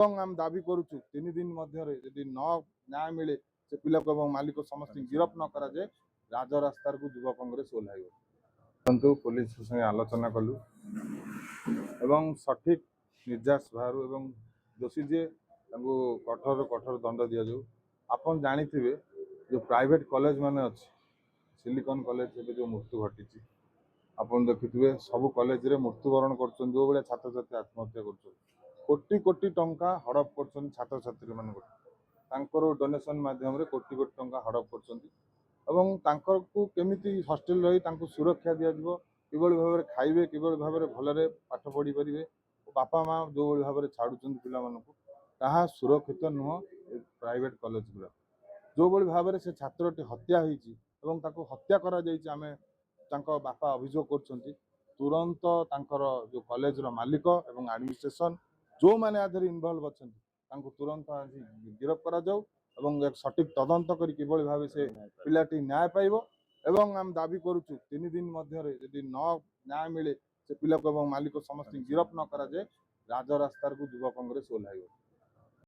आम दाबी करुचु 3 दिन मध्य यदि न न्याय मिले से पिला को मालिक समस्त गिरफ न करा जाए राजरास्तार को युवा कांग्रेस ओह्लैब। परंतु पुलिस संगे आलोचना कलु एवं सठिक निर्देश बाहर एवं दोषी जे कठोर कठोर दंड दि जाऊ। आपन जानिथिबे जो प्राइवेट कॉलेज माने अछि सिलिकॉन कॉलेज जो मृत्यु घटी आपन देखिथिबे सब कॉलेज रे मृत्युवरण करछन जो बेले छात्र छात्री आत्महत्या करछन कोटी कोटी टंका हड़प करछन छात्र छात्री मान डोनेशन माध्यम रे कोटी कोटी टंका हड़प करछन एवं तांकर को केमिति हॉस्टल रही तांको सुरक्षा दिया दिबो किबळ भाबरे खाइबे किबळ भाबरे भलरे पाठ पढ़ी परिबे बापा माँ जो भाबरे छाडुछन पिला मानकु ताहा सुरक्षित नुह प्राइवेट कॉलेज गुला जो भाबरे से छात्रटी हत्या होईची एवं ताको हत्या करा जाईची आमे तांको बापा अभियोग करछन्ती तुरंत तांकर जो कॉलेज रो मालिक एवं एडमिनिस्ट्रेशन जो माने आधर इन्वॉल्व अछन्ती तांको तुरंत आज गिरफ्त करा जाऊ एवं एक सटीक तदंत करी किबळ भाबे से पिलाटी न्याय पाइबो एवं हम दाबी करुचु 3 दिन मध्य यदि न न्याय मिले से पिला को मालिक समस्त गिरफ्त न करा जाए राजरास्तार को युवा कांग्रेस ओह्लैब।